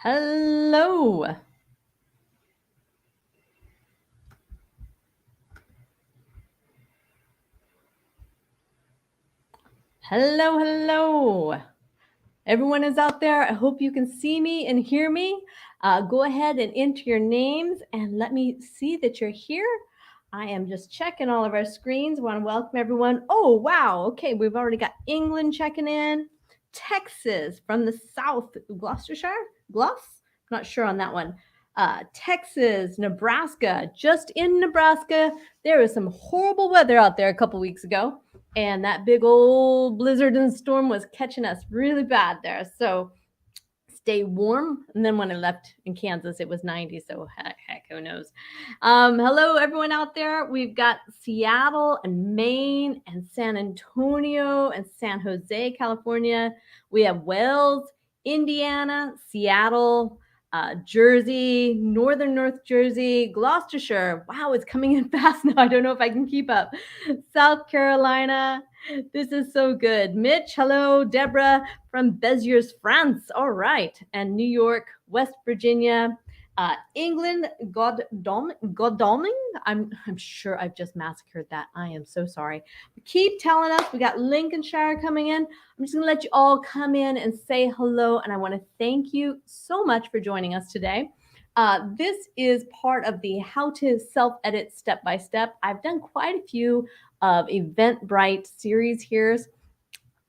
Hello. Hello, hello. Everyone is out there. I hope you can see me and hear me. Go ahead and enter your names and let me see that you're here. I am just checking all of our screens. Want to welcome everyone. Oh, wow. Okay, we've already got England checking in. Texas from the south, Gloucestershire? Gloucester? Not sure on that one. Texas, Nebraska, just in Nebraska. There was some horrible weather out there a couple weeks ago, and that big old blizzard and storm was catching us really bad there. So stay warm. And then when I left in Kansas, it was 90. So heck, who knows? Hello, everyone out there. We've got Seattle and Maine and San Antonio and San Jose, California. We have Wales, Indiana, Seattle, Jersey, northern North Jersey, Gloucestershire. Wow, it's coming in fast now. I don't know if I can keep up. South Carolina. This is so good. Mitch, hello. Deborah from Beziers, France. All right. And New York, West Virginia, England, Godalming. I'm sure I've just massacred that. I am so sorry. Keep telling us. We got Lincolnshire coming in. I'm just going to let you all come in and say hello. And I want to thank you so much for joining us today. This is part of the How to Self-Edit Step by Step. I've done quite a few of Eventbrite series here,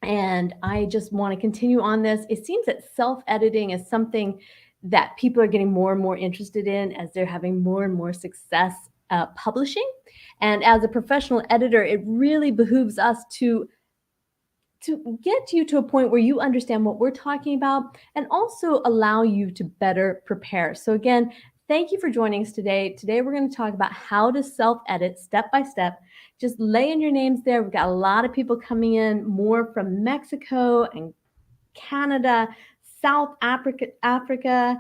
and I just want to continue on this. It seems that self-editing is something that people are getting more and more interested in as they're having more and more success publishing. And as a professional editor, it really behooves us to get you to a point where you understand what we're talking about and also allow you to better prepare. So again, thank you for joining us today. Today, we're going to talk about how to self-edit step by step. Just lay in your names there. We've got a lot of people coming in, more from Mexico and Canada, South Africa.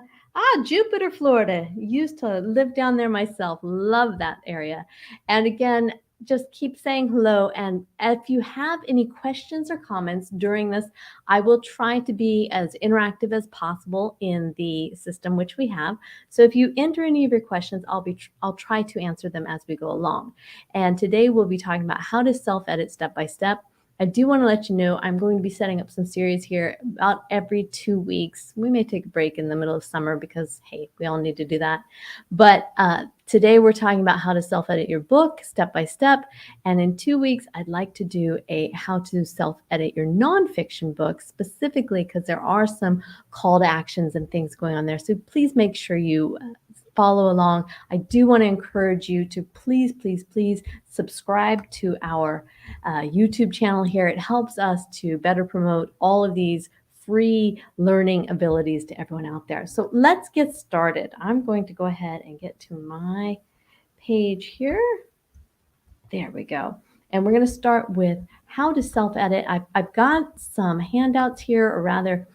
Jupiter, Florida. Used to live down there myself. Love that area. And again, just keep saying hello. And if you have any questions or comments during this, I will try to be as interactive as possible in the system which we have. So if you enter any of your questions, I'll try to answer them as we go along. And today we'll be talking about how to self-edit step by step. I do want to let you know I'm going to be setting up some series here about every 2 weeks. We may take a break in the middle of summer because, hey, we all need to do that. But today we're talking about how to self-edit your book step by step. And in 2 weeks, I'd like to do a how to self-edit your nonfiction book specifically because there are some call to actions and things going on there. So please make sure you follow along. I do want to encourage you to please subscribe to our YouTube channel here. It helps us to better promote all of these free learning abilities to everyone out there. So let's get started. I'm going to go ahead and get to my page here. There we go. And we're going to start with how to self-edit. I've got some handouts here, or rather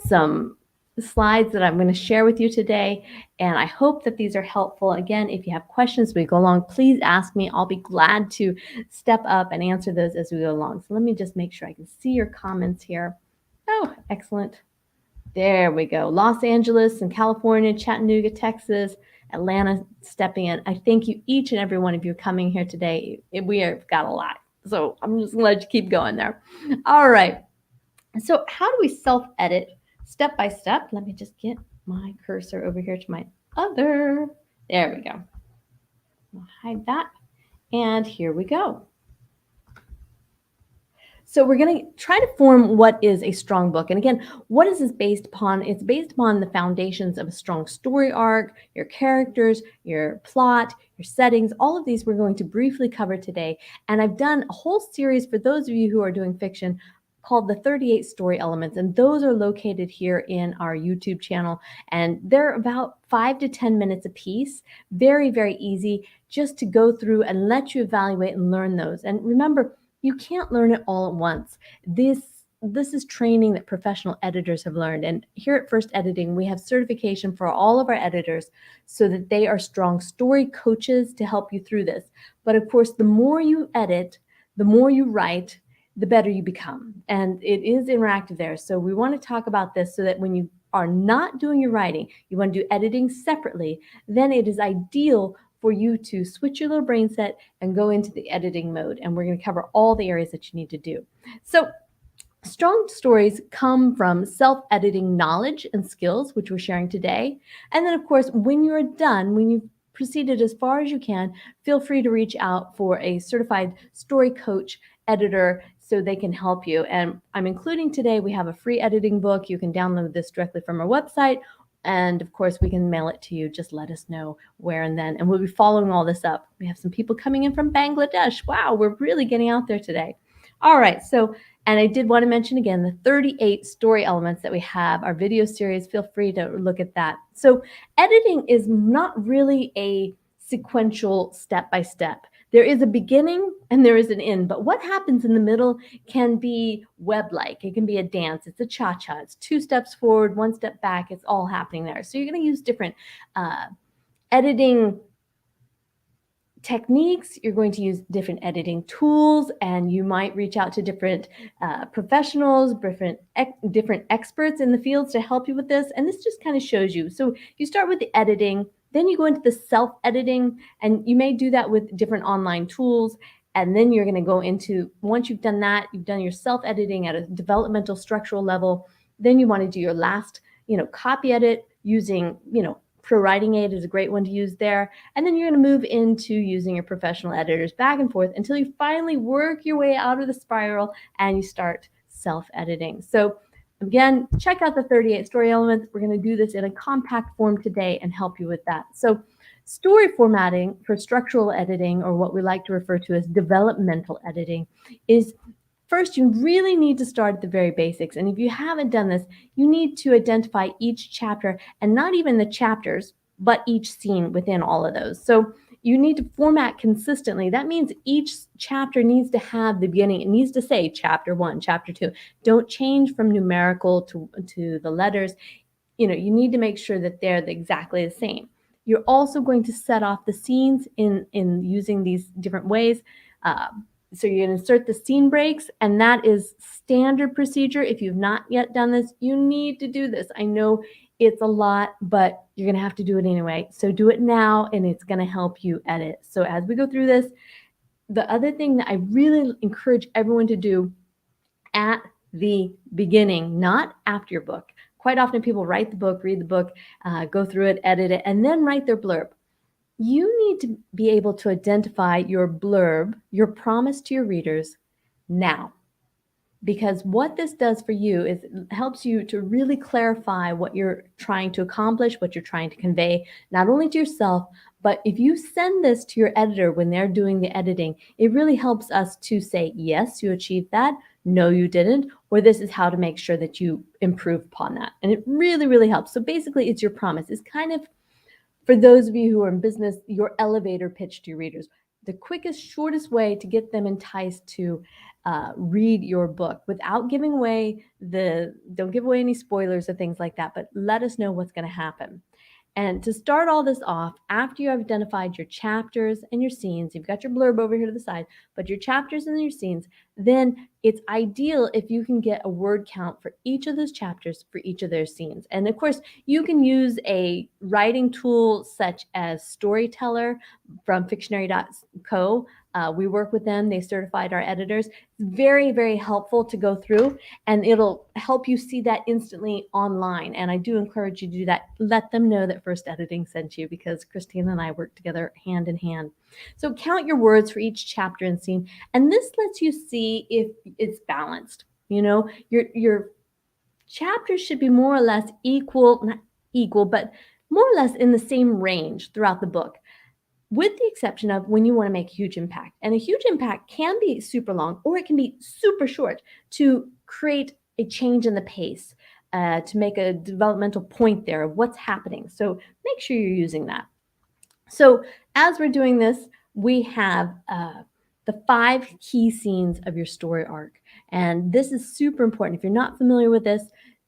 some slides that I'm going to share with you today, and I hope that these are helpful. Again, if you have questions as we go along, please ask me. I'll be glad to step up and answer those as we go along. So let me just make sure I can see your comments here. Oh, excellent. There we go. Los Angeles and California, Chattanooga, Texas, Atlanta stepping in. I thank you, each and every one of you coming here today. We have got a lot. So I'm just going to let you keep going there. All right. So how do we self-edit step by step? Let me just get my cursor over here to my other. There we go. I'll hide that. And here we go. So we're going to try to form what is a strong book. And again, what is this based upon? It's based upon the foundations of a strong story arc, your characters, your plot, your settings. All of these we're going to briefly cover today. And I've done a whole series for those of you who are doing fiction called the 38 story elements. And those are located here in our YouTube channel. And they're about 5 to 10 minutes a piece. Very, very easy just to go through and let you evaluate and learn those. And remember, you can't learn it all at once. This is training that professional editors have learned. And here at First Editing, we have certification for all of our editors so that they are strong story coaches to help you through this. But of course, the more you edit, the more you write, the better you become. And it is interactive there. So we want to talk about this so that when you are not doing your writing, you want to do editing separately, then it is ideal for you to switch your little brain set and go into the editing mode. And we're going to cover all the areas that you need to do. So strong stories come from self-editing knowledge and skills, which we're sharing today. And then, of course, when you're done, when you've proceeded as far as you can, feel free to reach out for a certified story coach editor so they can help you. And I'm including today, we have a free editing book. You can download this directly from our website. And of course, we can mail it to you. Just let us know where and then. And we'll be following all this up. We have some people coming in from Bangladesh. Wow, we're really getting out there today. All right, so and I did want to mention again the 38 story elements that we have, our video series. Feel free to look at that. So editing is not really a sequential step by step. There is a beginning and there is an end, but what happens in the middle can be web-like. It can be a dance. It's a cha-cha. It's 2 steps forward, 1 step back. It's all happening there. So you're going to use different editing techniques, you're going to use different editing tools, and you might reach out to different professionals, different experts in the fields to help you with this. And this just kind of shows you. So you start with the editing, then you go into the self-editing, and you may do that with different online tools. And then you're going to go into, once you've done that, you've done your self-editing at a developmental structural level, then you want to do your last, copy edit using, ProWriting Aid is a great one to use there. And then you're going to move into using your professional editors back and forth until you finally work your way out of the spiral and you start self-editing. So again, check out the 38 story elements. We're going to do this in a compact form today and help you with that. So story formatting for structural editing, or what we like to refer to as developmental editing, is first, you really need to start at the very basics. And if you haven't done this, you need to identify each chapter, and not even the chapters, but each scene within all of those. So you need to format consistently. That means each chapter needs to have the beginning. It needs to say chapter 1, chapter 2. Don't change from numerical to the letters. You need to make sure that they're exactly the same. You're also going to set off the scenes in using these different ways. So you're going to insert the scene breaks, and that is standard procedure. If you've not yet done this, you need to do this. I know it's a lot, but you're going to have to do it anyway. So do it now, and it's going to help you edit. So as we go through this, the other thing that I really encourage everyone to do at the beginning, not after your book. Quite often people write the book, read the book, go through it, edit it, and then write their blurb. You need to be able to identify your blurb, your promise to your readers now. Because what this does for you is it helps you to really clarify what you're trying to accomplish, what you're trying to convey, not only to yourself, but if you send this to your editor when they're doing the editing, it really helps us to say, yes, you achieved that, no, you didn't, or this is how to make sure that you improve upon that. And it really, really helps. So basically, it's your promise. It's kind of, for those of you who are in business, your elevator pitch to your readers, the quickest, shortest way to get them enticed to read your book without giving away don't give away any spoilers or things like that, but let us know what's going to happen. And to start all this off, after you have identified your chapters and your scenes, you've got your blurb over here to the side, but your chapters and your scenes, then it's ideal if you can get a word count for each of those chapters for each of their scenes. And of course, you can use a writing tool such as Storyteller from Fictionary.co. We work with them. They certified our editors. It's very, very helpful to go through, and it'll help you see that instantly online. And I do encourage you to do that. Let them know that First Editing sent you, because Christine and I work together hand in hand. So count your words for each chapter and scene, and this lets you see if it's balanced. Your chapters should be more or less not equal, but more or less in the same range throughout the book, with the exception of when you want to make a huge impact. And a huge impact can be super long, or it can be super short to create a change in the pace, to make a developmental point there of what's happening. So make sure you're using that. So as we're doing this, we have the 5 key scenes of your story arc. And this is super important. If you're not familiar with this,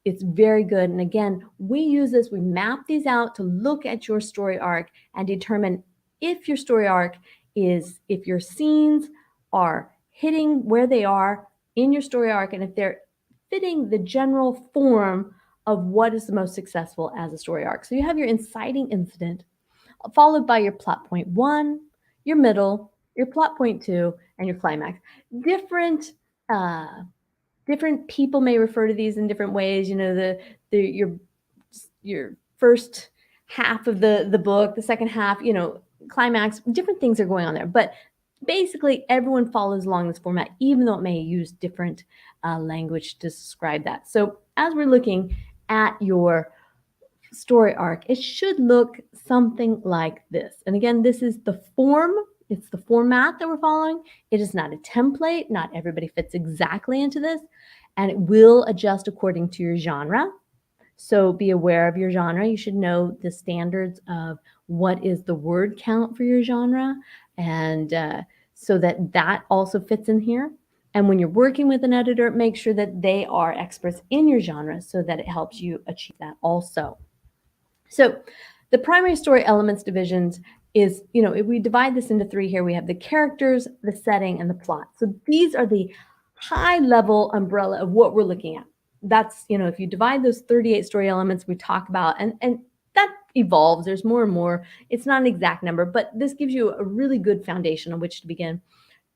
it's very good. And again, we use this, we map these out to look at your story arc and determine if your story arc if your scenes are hitting where they are in your story arc, and if they're fitting the general form of what is the most successful as a story arc. So you have your inciting incident, followed by your plot point 1, your middle, your plot point 2, and your climax. Different uh, different people may refer to these in different ways. You know, your first half of the book, the second half, you know, climax, different things are going on there. But basically, everyone follows along this format, even though it may use different language to describe that. So as we're looking at your story arc, it should look something like this. And again, this is the form, it's the format that we're following. It is not a template. Not everybody fits exactly into this, and it will adjust according to your genre. So be aware of your genre. You should know the standards of what is the word count for your genre, and so that that also fits in here. And when you're working with an editor, make sure that they are experts in your genre so that it helps you achieve that also. So the primary story elements divisions is, you know, if we divide this into 3 here, we have the characters, the setting, and the plot. So these are the high level umbrella of what we're looking at. That's, you know, if you divide those 38 story elements we talk about, and that evolves, there's more and more. It's not an exact number, but this gives you a really good foundation on which to begin.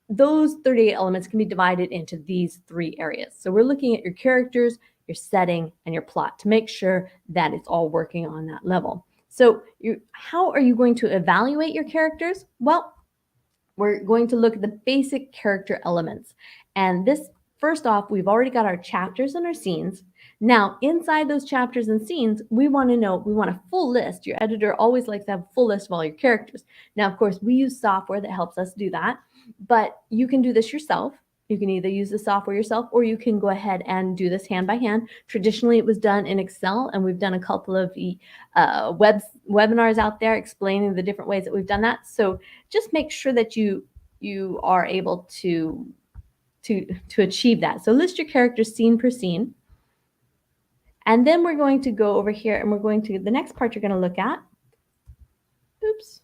Those 38 elements can be divided into these 3 areas. So we're looking at your characters, your setting, and your plot to make sure that it's all working on that level. So how are you going to evaluate your characters? Well, we're going to look at the basic character elements. And this, first off, we've already got our chapters and our scenes. Now, inside those chapters and scenes, we want a full list. Your editor always likes to have a full list of all your characters. Now, of course, we use software that helps us do that, but you can do this yourself. You can either use the software yourself, or you can go ahead and do this hand by hand. Traditionally, it was done in Excel, and we've done a couple of webinars out there explaining the different ways that we've done that. So just make sure that you are able to achieve that. So list your characters scene per scene. And then we're going to go over here, and we're going to, the next part you're going to look at, oops,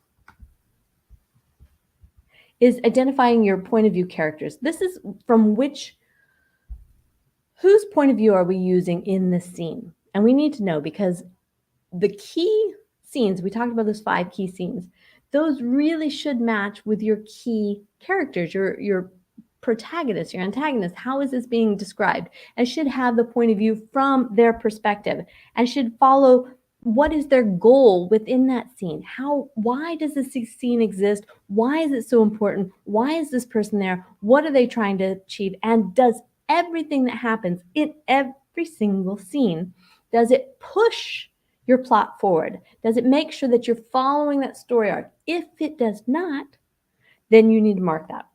is identifying your point of view characters. This is from whose point of view are we using in this scene? And we need to know, because the key scenes, we talked about those 5 key scenes, those really should match with your key characters, your protagonist, your antagonist. How is this being described? And should have the point of view from their perspective, and should follow what is their goal within that scene. Why does this scene exist? Why is it so important? Why is this person there? What are they trying to achieve? And does everything that happens in every single scene, does it push your plot forward? Does it make sure that you're following that story arc? If it does not, then you need to mark that.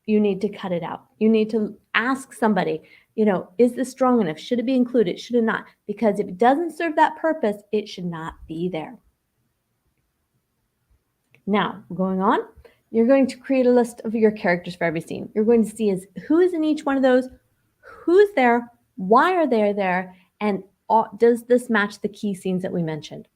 You need to cut it out. You need to ask somebody, you know, is this strong enough? Should it be included? Should it not? Because if it doesn't serve that purpose, it should not be there. Now, going on, you're going to create a list of your characters for every scene. You're going to see who is in each one of those, who's there, why are they there, and does this match the key scenes that we mentioned?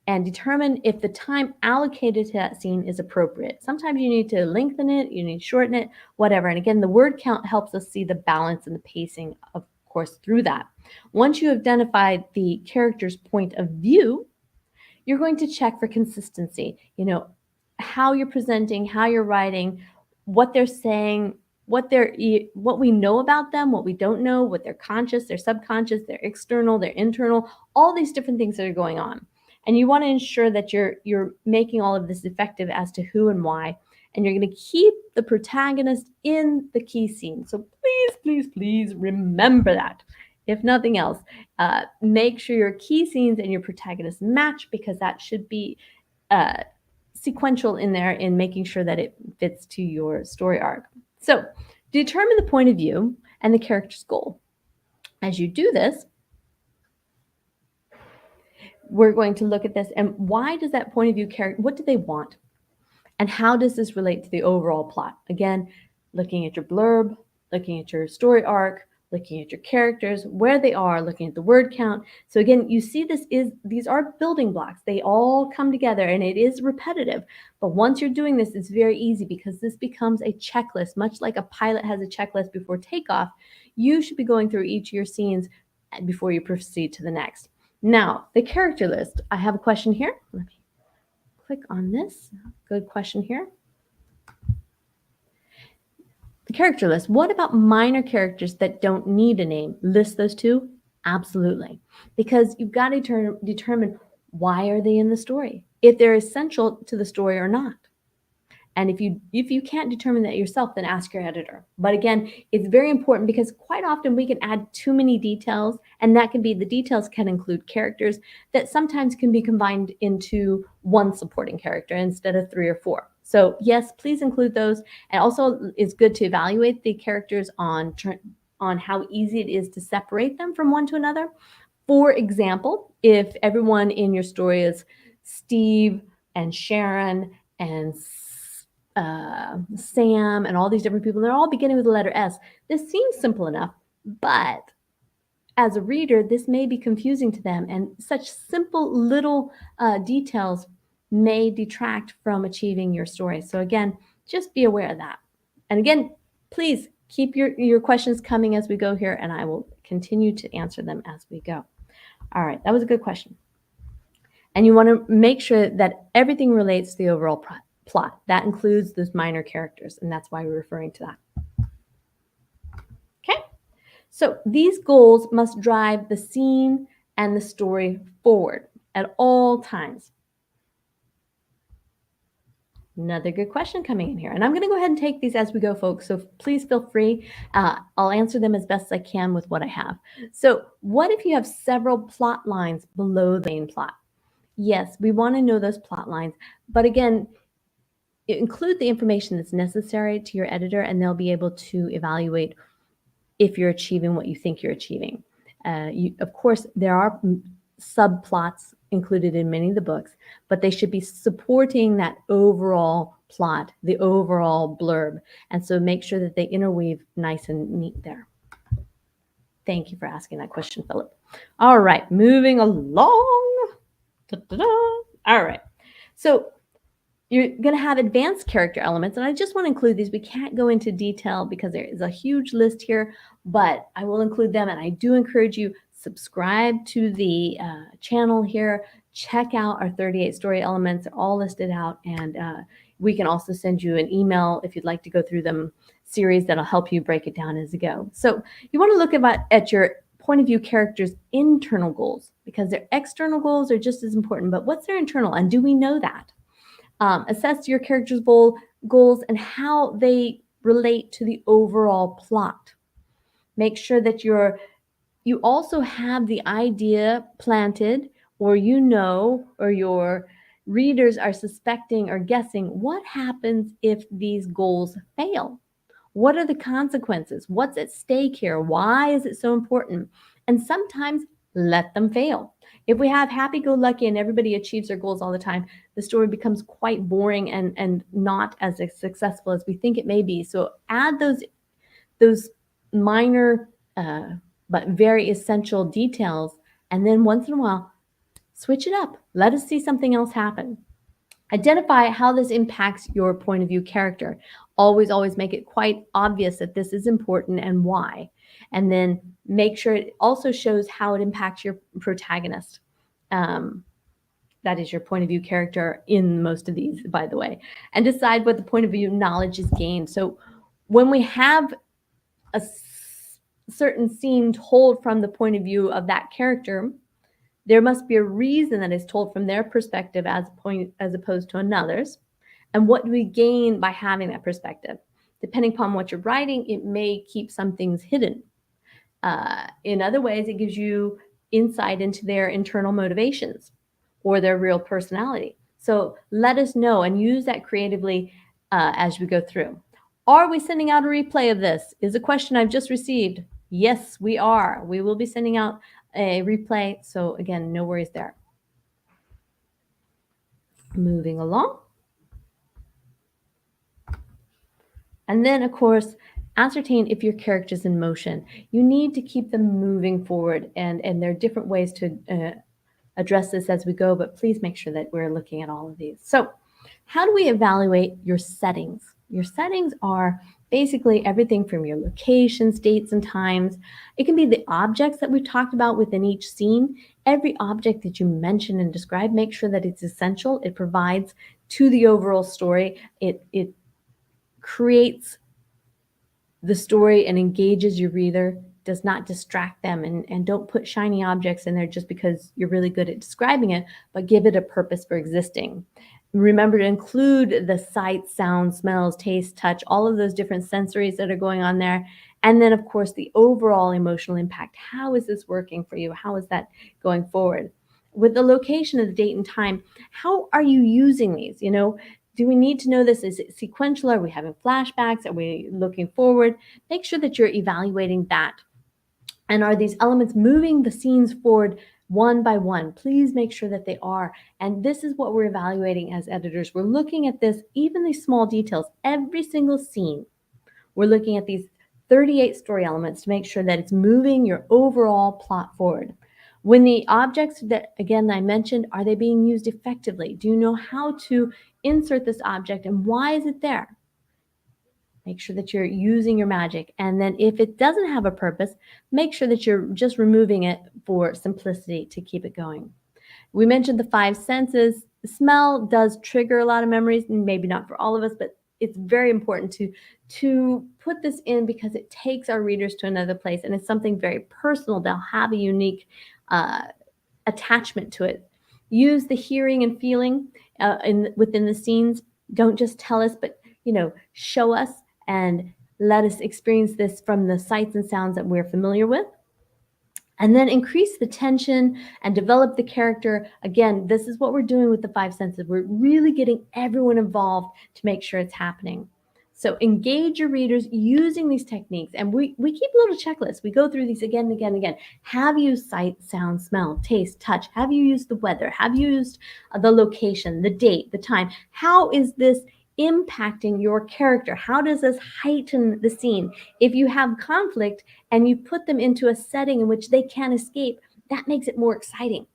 And determine if the time allocated to that scene is appropriate. Sometimes you need to lengthen it, you need to shorten it, whatever. And again, the word count helps us see the balance and the pacing, of course, through that. Once you have identified the character's point of view, you're going to check for consistency. You know, how you're presenting, how you're writing, what they're saying, what we know about them, what we don't know, what they're conscious, their subconscious, their external, their internal, all these different things that are going on. And you want to ensure that you're making all of this effective as to who and why. And you're going to keep the protagonist in the key scene. So please, please, please remember that. If nothing else, make sure your key scenes and your protagonist match, because that should be sequential in there in making sure that it fits to your story arc. So determine the point of view and the character's goal. As you do this, we're going to look at this, and why does that point of view character, what do they want? And how does this relate to the overall plot? Again, looking at your blurb, looking at your story arc, looking at your characters, where they are, looking at the word count. So again, you see these are building blocks. They all come together, and it is repetitive. But once you're doing this, it's very easy, because this becomes a checklist. Much like a pilot has a checklist before takeoff, you should be going through each of your scenes before you proceed to the next. Now, the character list. I have a question here. Let me click on this. Good question here. The character list. What about minor characters that don't need a name? List those too? Absolutely. Because you've got to determine why are they in the story, if they're essential to the story or not. And if you can't determine that yourself, then ask your editor. But again, it's very important because quite often we can add too many details, and that can be the details can include characters that sometimes can be combined into one supporting character instead of 3 or 4. So yes, please include those. And also, it's good to evaluate the characters on how easy it is to separate them from one to another. For example, if everyone in your story is Steve and Sharon and Sam and all these different people, they're all beginning with the letter S. This seems simple enough, but as a reader, this may be confusing to them, and such simple little details may detract from achieving your story. So again, just be aware of that. And again, please keep your questions coming as we go here, and I will continue to answer them as we go. All right, that was a good question. And you want to make sure that everything relates to the overall plot. That includes those minor characters, and that's why we're referring to that. Okay? So these goals must drive the scene and the story forward at all times. Another good question coming in here. And I'm going to go ahead and take these as we go, folks. So please feel free. I'll answer them as best I can with what I have. So what if you have several plot lines below the main plot? Yes, we want to know those plot lines. But again, include the information that's necessary to your editor, and they'll be able to evaluate if you're achieving what you think you're achieving. Of course, there are subplots included in many of the books, but they should be supporting that overall plot, the overall blurb. And so make sure that they interweave nice and neat there. Thank you for asking that question, Philip. All right, moving along. Da-da-da. All right. So you're going to have advanced character elements, and I just want to include these. We can't go into detail because there is a huge list here, but I will include them, and I do encourage you, subscribe to the channel here. Check out our 38 story elements. They're all listed out, and we can also send you an email if you'd like to go through them series that'll help you break it down as you go. So you want to look at your point of view characters' internal goals, because their external goals are just as important, but what's their internal, and do we know that? Assess your character's goals and how they relate to the overall plot. Make sure that you also have the idea planted, or or your readers are suspecting or guessing what happens if these goals fail. What are the consequences? What's at stake here? Why is it so important? And sometimes let them fail. If we have happy-go-lucky and everybody achieves their goals all the time, the story becomes quite boring and not as successful as we think it may be. So add those minor but very essential details, and then once in a while, switch it up. Let us see something else happen. Identify how this impacts your point of view character. Always make it quite obvious that this is important and why. And then make sure it also shows how it impacts your protagonist. That is your point of view character in most of these, by the way. And decide what the point of view knowledge is gained. So when we have a certain scene told from the point of view of that character, there must be a reason that is told from their perspective as opposed to another's. And what do we gain by having that perspective? Depending upon what you're writing, it may keep some things hidden. In other ways, it gives you insight into their internal motivations or their real personality. So let us know and use that creatively as we go through. Are we sending out a replay of this? Is a question I've just received. Yes, we are. We will be sending out a replay. So again, no worries there. Moving along. And then, of course, ascertain if your character's in motion. You need to keep them moving forward, and there are different ways to address this as we go, but please make sure that we're looking at all of these. So how do we evaluate your settings? Your settings are basically everything from your locations, dates, and times. It can be the objects that we've talked about within each scene. Every object that you mention and describe, make sure that it's essential. It provides to the overall story. It creates the story and engages your reader, does not distract them, and don't put shiny objects in there just because you're really good at describing it, but give it a purpose for existing. Remember to include the sights, sounds, smells, taste, touch, all of those different sensories that are going on there. And then, of course, the overall emotional impact. How is this working for you? How is that going forward? With the location of the date and time, how are you using these? Do we need to know this? Is it sequential? Are we having flashbacks? Are we looking forward? Make sure that you're evaluating that. And are these elements moving the scenes forward one by one? Please make sure that they are. And this is what we're evaluating as editors. We're looking at this, even these small details, every single scene. We're looking at these 38 story elements to make sure that it's moving your overall plot forward. When the objects that, again, I mentioned, are they being used effectively? Do you know how to insert this object and why is it there? Make sure that you're using your magic. And then if it doesn't have a purpose, make sure that you're just removing it for simplicity to keep it going. We mentioned the five senses. Smell does trigger a lot of memories, maybe not for all of us, but it's very important to put this in because it takes our readers to another place, and it's something very personal. They'll have a unique attachment to it. Use the hearing and feeling within the scenes. Don't just tell us, but show us and let us experience this from the sights and sounds that we're familiar with. And then increase the tension and develop the character. Again, this is what we're doing with the five senses. We're really getting everyone involved to make sure it's happening. So engage your readers using these techniques. And we keep a little checklist. We go through these again and again and again. Have you sight, sound, smell, taste, touch? Have you used the weather? Have you used the location, the date, the time? How is this impacting your character? How does this heighten the scene? If you have conflict and you put them into a setting in which they can't escape, that makes it more exciting.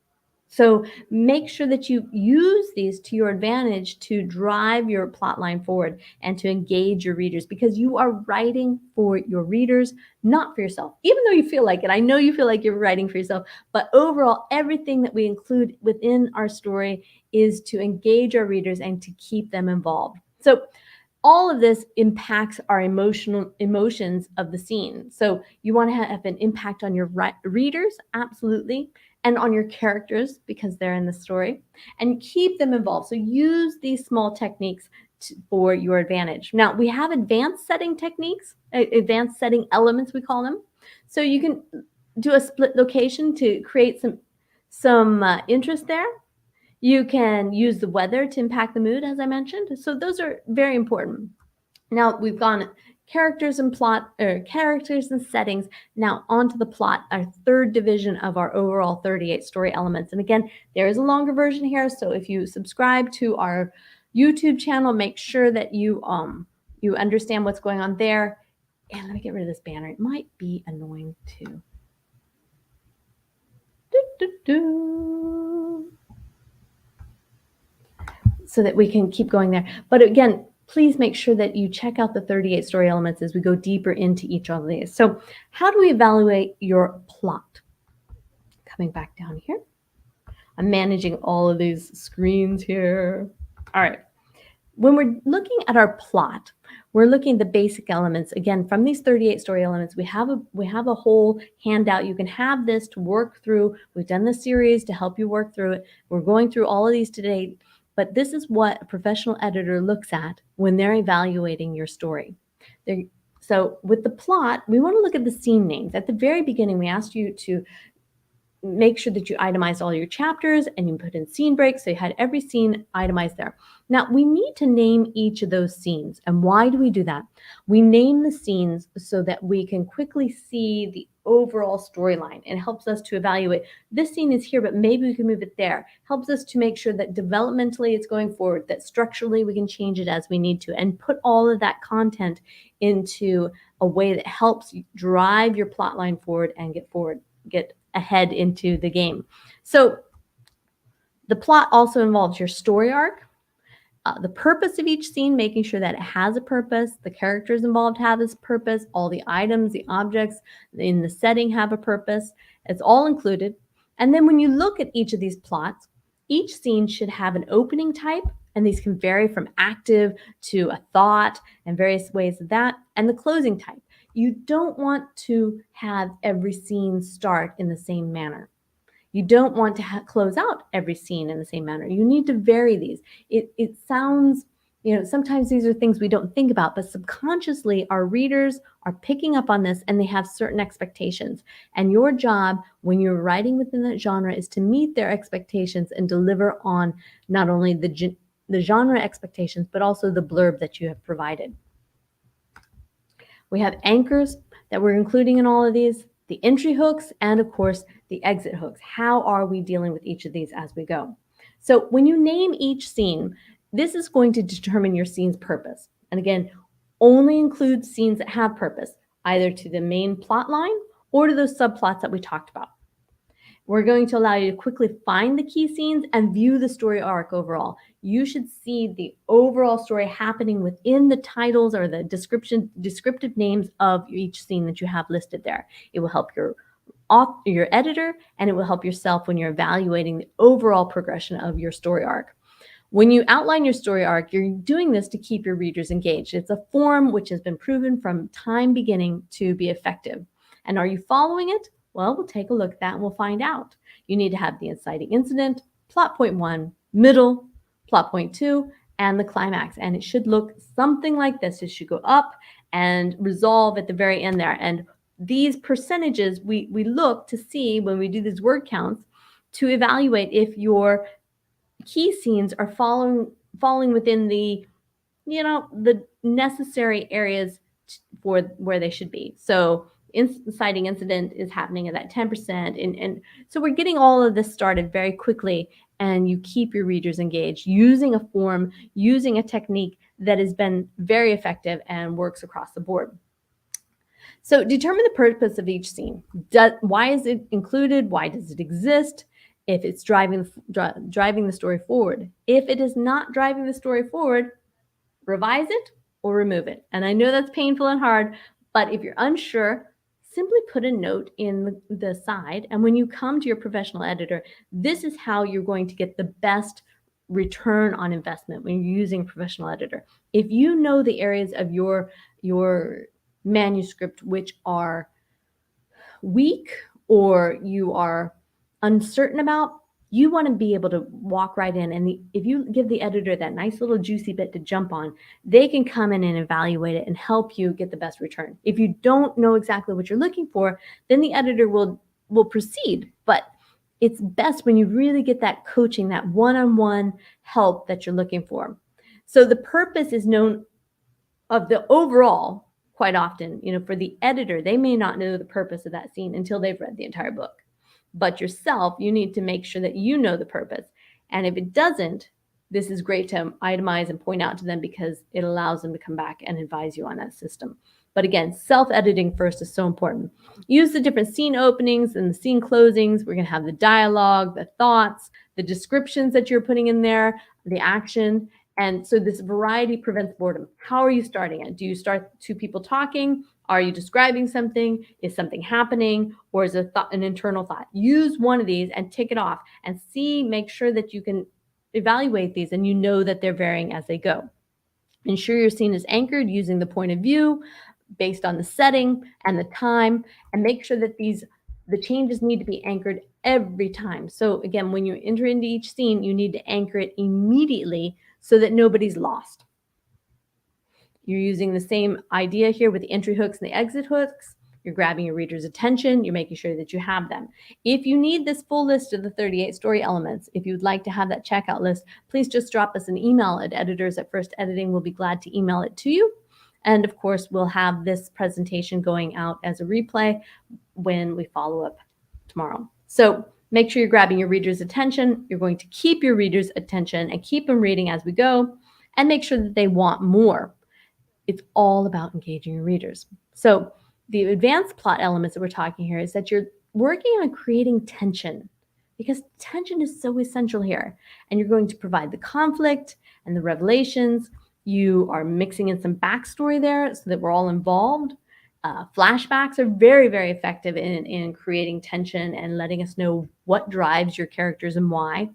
So make sure that you use these to your advantage to drive your plot line forward and to engage your readers, because you are writing for your readers, not for yourself. Even though you feel like it, I know you feel like you're writing for yourself, but overall, everything that we include within our story is to engage our readers and to keep them involved. So all of this impacts our emotions of the scene. So you want to have an impact on your readers, absolutely, and on your characters because they're in the story, and keep them involved. So use these small techniques for your advantage. Now, we have advanced setting techniques, advanced setting elements, we call them. So you can do a split location to create some interest there. You can use the weather to impact the mood, as I mentioned. So those are very important. Now we've gone characters and plot, or characters and settings. Now onto the plot, our third division of our overall 38 story elements. And again, there is a longer version here. So if you subscribe to our YouTube channel, make sure that you understand what's going on there. And let me get rid of this banner. It might be annoying too. So that we can keep going there. But again, please make sure that you check out the 38 story elements as we go deeper into each of these. So how do we evaluate your plot? Coming back down here. I'm managing all of these screens here. All right. When we're looking at our plot, we're looking at the basic elements. Again, from these 38 story elements, we have a whole handout. You can have this to work through. We've done the series to help you work through it. We're going through all of these today. But this is what a professional editor looks at when they're evaluating your story. So with the plot, we want to look at the scene names. At the very beginning, we asked you to make sure that you itemize all your chapters and you put in scene breaks. So you had every scene itemized there. Now we need to name each of those scenes. And why do we do that? We name the scenes so that we can quickly see the overall storyline. It helps us to evaluate this scene is here, but maybe we can move it there. Helps us to make sure that developmentally it's going forward, that structurally we can change it as we need to, and put all of that content into a way that helps drive your plot line forward and get ahead into the game. So the plot also involves your story arc, the purpose of each scene, making sure that it has a purpose, the characters involved have this purpose, all the items, the objects in the setting have a purpose. It's all included. And then when you look at each of these plots, each scene should have an opening type, and these can vary from active to a thought and various ways of that, and the closing type. You don't want to have every scene start in the same manner. You don't want to close out every scene in the same manner. You need to vary these. It sounds, sometimes these are things we don't think about, but subconsciously our readers are picking up on this and they have certain expectations. And your job when you're writing within that genre is to meet their expectations and deliver on not only the genre expectations, but also the blurb that you have provided. We have anchors that we're including in all of these, the entry hooks, and of course, the exit hooks. How are we dealing with each of these as we go? So when you name each scene, this is going to determine your scene's purpose. And again, only include scenes that have purpose, either to the main plot line or to those subplots that we talked about. We're going to allow you to quickly find the key scenes and view the story arc overall. You should see the overall story happening within the titles or the descriptive names of each scene that you have listed there. It will help your editor, and it will help yourself when you're evaluating the overall progression of your story arc. When you outline your story arc, you're doing this to keep your readers engaged. It's a form which has been proven from time beginning to be effective. And are you following it? Well, we'll take a look at that and we'll find out. You need to have the inciting incident, plot point 1, middle, plot point 2, and the climax. And it should look something like this. It should go up and resolve at the very end there. And these percentages, we look to see when we do these word counts to evaluate if your key scenes are falling within the necessary areas for where they should be. So inciting incident is happening at that 10%. And so we're getting all of this started very quickly, and you keep your readers engaged using a form, using a technique that has been very effective and works across the board. So determine the purpose of each scene. Why is it included? Why does it exist? If it's driving the story forward. If it is not driving the story forward, revise it or remove it. And I know that's painful and hard, but if you're unsure, simply put a note in the side. And when you come to your professional editor, this is how you're going to get the best return on investment when you're using a professional editor. If you know the areas of your manuscript which are weak or you are uncertain about, you want to be able to walk right in. And if you give the editor that nice little juicy bit to jump on, they can come in and evaluate it and help you get the best return. If you don't know exactly what you're looking for, then the editor will proceed. But it's best when you really get that coaching, that one-on-one help that you're looking for. So the purpose is known of the overall quite often. For the editor, they may not know the purpose of that scene until they've read the entire book. But yourself, you need to make sure that you know the purpose. And if it doesn't, this is great to itemize and point out to them because it allows them to come back and advise you on that system. But again, self-editing first is so important. Use the different scene openings and the scene closings. We're going to have the dialogue, the thoughts, the descriptions that you're putting in there, the action. And so this variety prevents boredom. How are you starting it? Do you start two people talking? Are you describing something? Is something happening? Or is it an internal thought? Use one of these and tick it off and make sure that you can evaluate these and you know that they're varying as they go. Ensure your scene is anchored using the point of view based on the setting and the time, and make sure that the changes need to be anchored every time. So again, when you enter into each scene, you need to anchor it immediately so that nobody's lost. You're using the same idea here with the entry hooks and the exit hooks. You're grabbing your reader's attention. You're making sure that you have them. If you need this full list of the 38 story elements, if you'd like to have that checkout list, please just drop us an email at editors@firstediting. We'll be glad to email it to you. And of course, we'll have this presentation going out as a replay when we follow up tomorrow. So make sure you're grabbing your reader's attention. You're going to keep your reader's attention and keep them reading as we go, and make sure that they want more. It's all about engaging your readers. So the advanced plot elements that we're talking here is that you're working on creating tension because tension is so essential here. And you're going to provide the conflict and the revelations. You are mixing in some backstory there so that we're all involved. Flashbacks are very, very effective in creating tension and letting us know what drives your characters and why.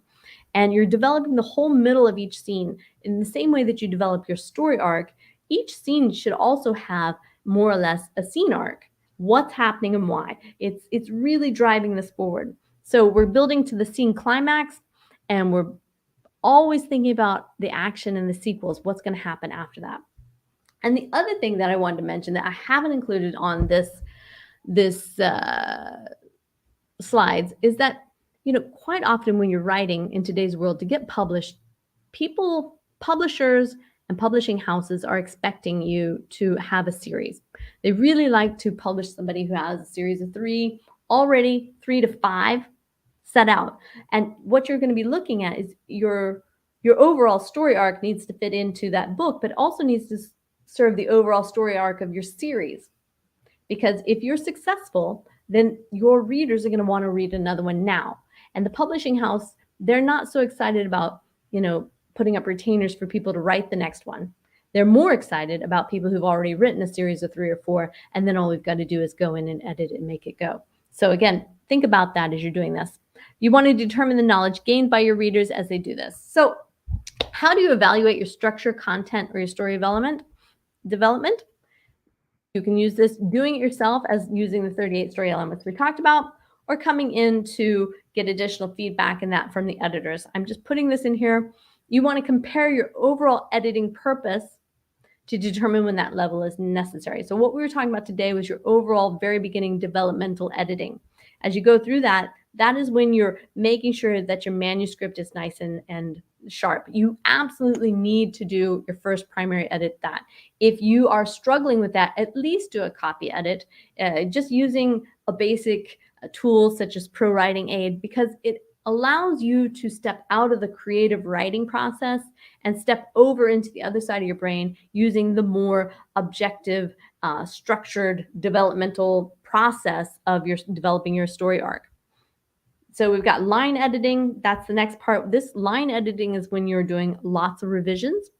And you're developing the whole middle of each scene in the same way that you develop your story arc. Each scene should also have more or less a scene arc. What's happening and why? It's really driving this forward. So we're building to the scene climax, and we're always thinking about the action and the sequels, what's going to happen after that. And the other thing that I wanted to mention that I haven't included on this slides is that, quite often when you're writing in today's world to get published, publishers and publishing houses are expecting you to have a series. They really like to publish somebody who has a series of 3 already, 3 to 5 set out. And what you're going to be looking at is your overall story arc needs to fit into that book, but also needs to serve the overall story arc of your series. Because if you're successful, then your readers are going to want to read another one now. And the publishing house, they're not so excited about, putting up retainers for people to write the next one. They're more excited about people who've already written a series of 3 or 4, and then all we've got to do is go in and edit and make it go. So again, think about that as you're doing this. You want to determine the knowledge gained by your readers as they do this. So how do you evaluate your structure, content, or your story development? You can use this doing it yourself as using the 38 story elements we talked about, or coming in to get additional feedback in that from the editors. I'm just putting this in here. You want to compare your overall editing purpose to determine when that level is necessary. So what we were talking about today was your overall very beginning developmental editing. As you go through that, that is when you're making sure that your manuscript is nice and sharp. You absolutely need to do your first primary edit that. If you are struggling with that, at least do a copy edit, just using a basic tool such as Pro Writing Aid, because it allows you to step out of the creative writing process and step over into the other side of your brain using the more objective, structured developmental process of your developing your story arc. So we've got line editing. That's the next part. This line editing is when you're doing lots of revisions,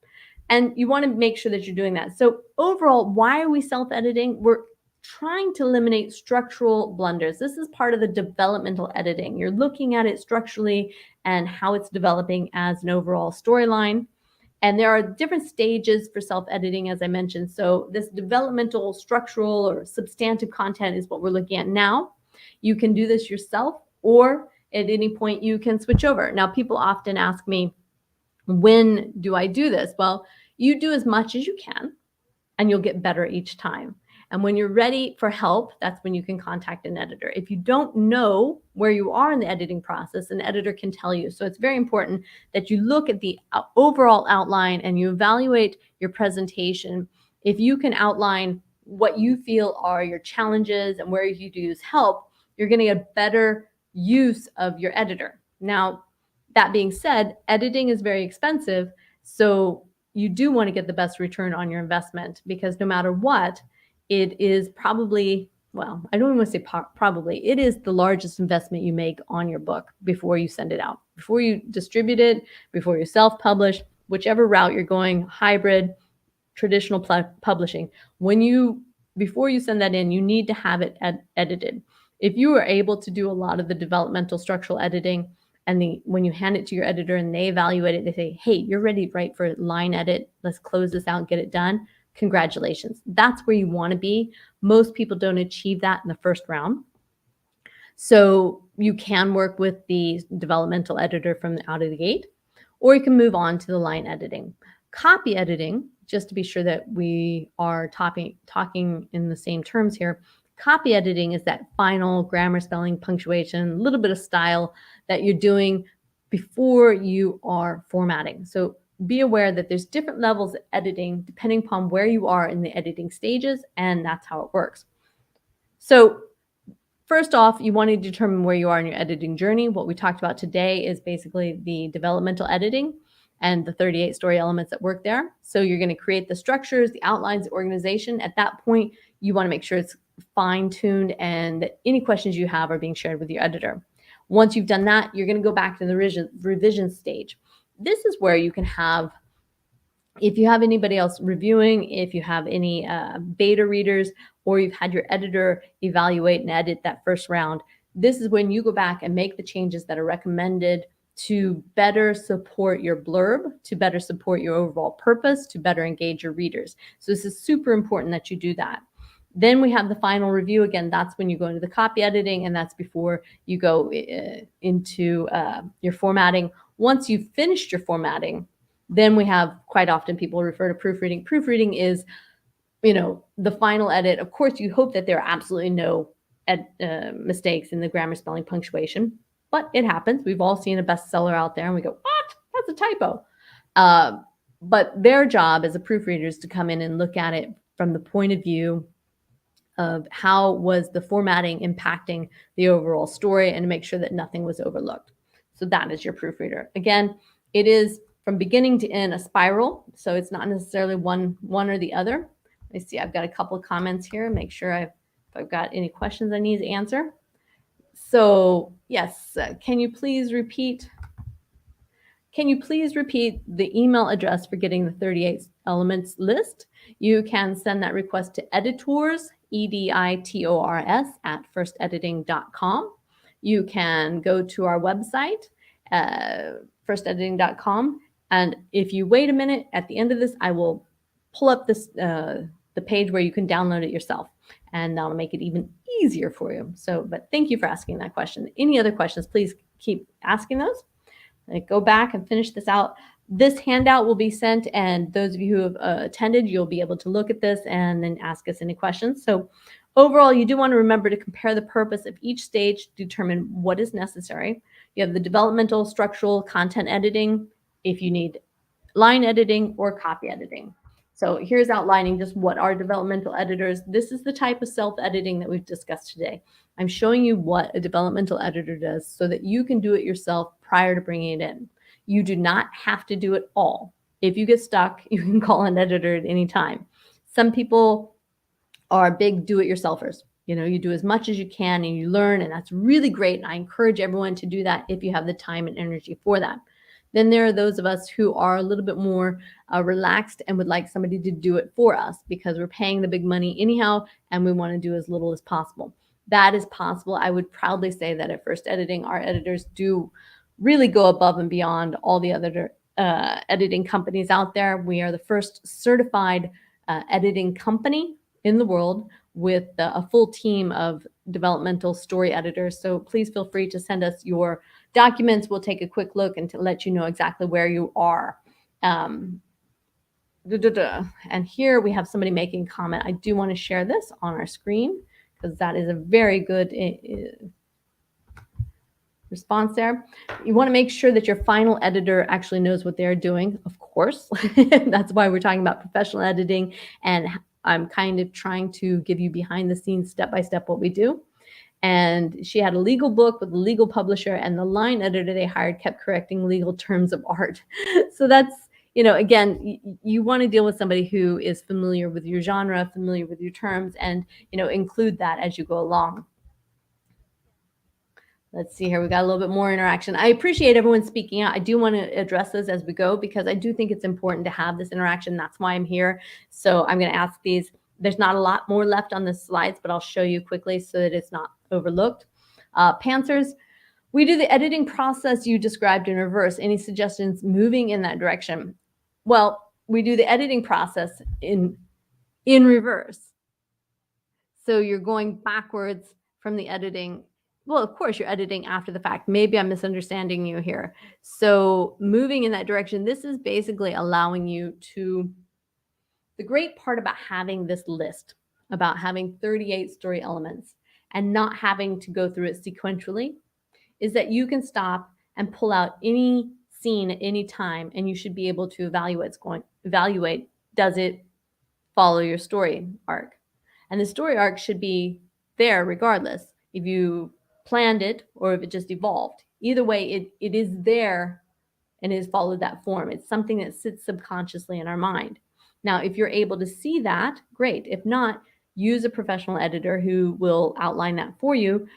and you want to make sure that you're doing that. So overall, why are we self-editing? We're trying to eliminate structural blunders. This is part of the developmental editing. You're looking at it structurally and how it's developing as an overall storyline. And there are different stages for self-editing, as I mentioned. So this developmental, structural, or substantive content is what we're looking at now. You can do this yourself, or at any point you can switch over. Now, people often ask me, when do I do this? Well, you do as much as you can, and you'll get better each time. And when you're ready for help, that's when you can contact an editor. If you don't know where you are in the editing process, an editor can tell you. So it's very important that you look at the overall outline and you evaluate your presentation. If you can outline what you feel are your challenges and where you do use help, you're going to get better use of your editor. Now, that being said, editing is very expensive. So you do want to get the best return on your investment, because no matter what, it is probably, well, I don't even want to say probably, it is the largest investment you make on your book before you send it out, before you distribute it, before you self-publish, whichever route you're going, hybrid, traditional publishing. Before you send that in, you need to have it edited. If you are able to do a lot of the developmental structural editing, and when you hand it to your editor and they evaluate it, they say, hey, you're ready to write for line edit. Let's close this out and get it done. Congratulations. That's where you want to be. Most people don't achieve that in the first round. So you can work with the developmental editor from out of the gate, or you can move on to the line editing. Copy editing, just to be sure that we are talking in the same terms here. Copy editing is that final grammar, spelling, punctuation, a little bit of style that you're doing before you are formatting. So be aware that there's different levels of editing depending upon where you are in the editing stages, and that's how it works. So first off, you want to determine where you are in your editing journey. What we talked about today is basically the developmental editing and the 38 story elements that work there. So you're going to create the structures, the outlines, the organization. At that point, you want to make sure it's fine-tuned and that any questions you have are being shared with your editor. Once you've done that, you're going to go back to the revision stage. This is where you can have, if you have anybody else reviewing, if you have any beta readers, or you've had your editor evaluate and edit that first round, this is when you go back and make the changes that are recommended to better support your blurb, to better support your overall purpose, to better engage your readers. So this is super important that you do that. Then we have the final review. Again, that's when you go into the copy editing, and that's before you go into your formatting. Once you've finished your formatting, then we have, quite often people refer to proofreading. Proofreading is, the final edit. Of course, you hope that there are absolutely no mistakes in the grammar, spelling, punctuation, but it happens. We've all seen a bestseller out there and we go, what? That's a typo. But their job as a proofreader is to come in and look at it from the point of view of how was the formatting impacting the overall story, and to make sure that nothing was overlooked. So that is your proofreader. Again, it is from beginning to end a spiral, so it's not necessarily one or the other. Let me see, I've got a couple of comments here. Make sure if I've got any questions I need to answer. So yes, can you please repeat the email address for getting the 38 elements list? You can send that request to editors, editors, at firstediting.com. You can go to our website, firstediting.com. And if you wait a minute, at the end of this, I will pull up this the page where you can download it yourself, and that'll make it even easier for you. So, but thank you for asking that question. Any other questions, please keep asking those. Go back and finish this out. This handout will be sent, and those of you who have attended, you'll be able to look at this and then ask us any questions. So overall, you do want to remember to compare the purpose of each stage to determine what is necessary. You have the developmental, structural, content editing, if you need line editing or copy editing. So here's outlining just what are developmental editors. This is the type of self-editing that we've discussed today. I'm showing you what a developmental editor does so that you can do it yourself prior to bringing it in. You do not have to do it all. If you get stuck, you can call an editor at any time. Some people are big do-it-yourselfers. You do as much as you can and you learn, and that's really great. And I encourage everyone to do that if you have the time and energy for that. Then there are those of us who are a little bit more relaxed and would like somebody to do it for us because we're paying the big money anyhow, and we want to do as little as possible. That is possible. I would proudly say that at First Editing, our editors do really go above and beyond all the other editing companies out there. We are the first certified editing company in the world with a full team of developmental story editors. So please feel free to send us your documents. We'll take a quick look and to let you know exactly where you are. And here we have somebody making a comment. I do want to share this on our screen because that is a very good response there. You want to make sure that your final editor actually knows what they're doing, of course. That's why we're talking about professional editing, and I'm kind of trying to give you behind the scenes, step-by-step what we do. And she had a legal book with a legal publisher, and the line editor they hired kept correcting legal terms of art. So that's, again, you want to deal with somebody who is familiar with your genre, familiar with your terms, and, include that as you go along. Let's see here. We got a little bit more interaction. I appreciate everyone speaking out. I do want to address this as we go because I do think it's important to have this interaction. That's why I'm here. So I'm going to ask these. There's not a lot more left on the slides, but I'll show you quickly so that it's not overlooked. Pantsers, we do the editing process you described in reverse. Any suggestions moving in that direction? Well, we do the editing process in reverse. So you're going backwards from the editing. Well, of course, you're editing after the fact. Maybe I'm misunderstanding you here. So moving in that direction, this is basically allowing you to, the great part about having this list, about having 38 story elements and not having to go through it sequentially, is that you can stop and pull out any scene at any time, and you should be able to evaluate, does it follow your story arc? And the story arc should be there regardless if you planned it or if it just evolved. Either way, it is there and it has followed that form. It's something that sits subconsciously in our mind. Now, if you're able to see that, great. If not, use a professional editor who will outline that for you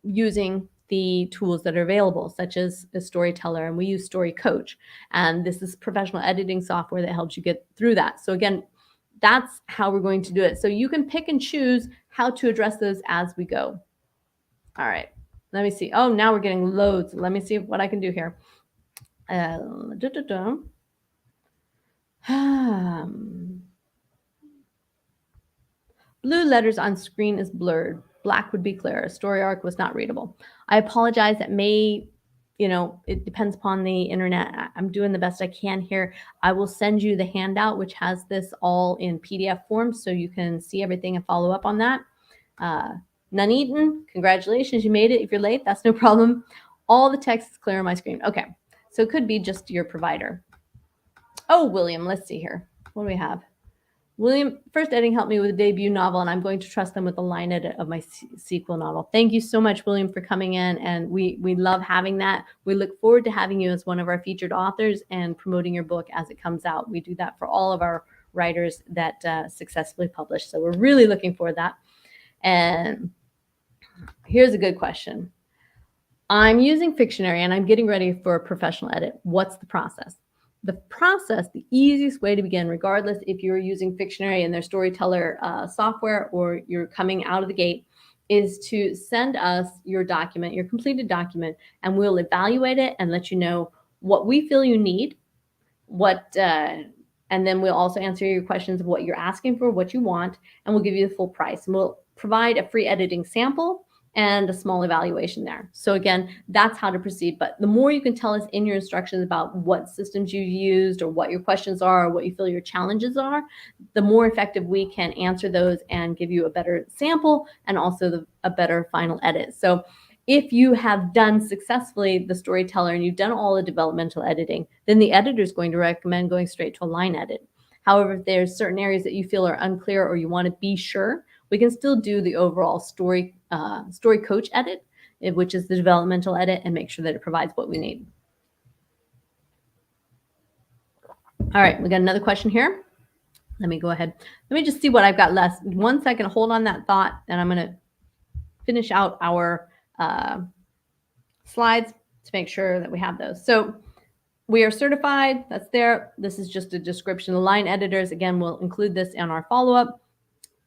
using the tools that are available, such as a storyteller, and we use Story Coach. And this is professional editing software that helps you get through that. So again, that's how we're going to do it. So you can pick and choose how to address those as we go. All right, let me see. Oh, now we're getting loads. Let me see what I can do here. Blue letters on screen is blurred. Black would be clear. Story arc was not readable. I apologize. That may, it depends upon the internet. I'm doing the best I can here. I will send you the handout, which has this all in PDF form, so you can see everything and follow up on that. Nuneaton, congratulations, you made it. If you're late, that's no problem. All the text is clear on my screen. Okay, so it could be just your provider. Oh, William, let's see here. What do we have? William, first editing helped me with a debut novel, and I'm going to trust them with the line edit of my sequel novel. Thank you so much, William, for coming in, and we love having that. We look forward to having you as one of our featured authors and promoting your book as it comes out. We do that for all of our writers that successfully publish, so we're really looking forward to that. And here's a good question. I'm using Fictionary, and I'm getting ready for a professional edit. What's the process? The process, the easiest way to begin, regardless if you're using Fictionary and their storyteller software or you're coming out of the gate, is to send us your document, your completed document, and we'll evaluate it and let you know what we feel you need, and then we'll also answer your questions of what you're asking for, what you want, and we'll give you the full price. And we'll provide a free editing sample and a small evaluation there. So again, that's how to proceed. But the more you can tell us in your instructions about what systems you used or what your questions are or what you feel your challenges are, the more effective we can answer those and give you a better sample and also a better final edit. So if you have done successfully the storyteller and you've done all the developmental editing, then the editor is going to recommend going straight to a line edit. However, if there's certain areas that you feel are unclear or you want to be sure, we can still do the overall story coach edit, which is the developmental edit, and make sure that it provides what we need. All right, we got another question here. Let me go ahead. Let me just see what I've got left. 1 second, hold on that thought, and I'm going to finish out our slides to make sure that we have those. So we are certified. That's there. This is just a description. The line editors, again, will include this in our follow-up.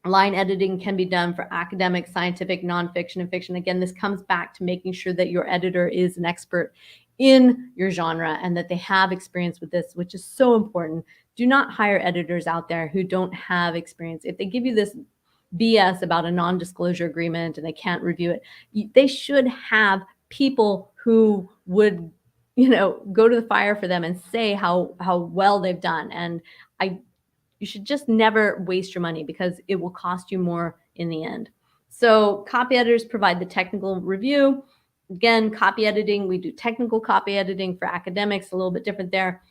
Line editing can be done for academic, scientific, nonfiction, and fiction. Again, this comes back to making sure that your editor is an expert in your genre and that they have experience with this, which is so important. Do not hire editors out there who don't have experience. If they give you this BS about a non-disclosure agreement and they can't review it, they should have people who would, go to the fire for them and say how well they've done. And you should just never waste your money because it will cost you more in the end. So copy editors provide the technical review. Again, copy editing, we do technical copy editing for academics, a little bit different there.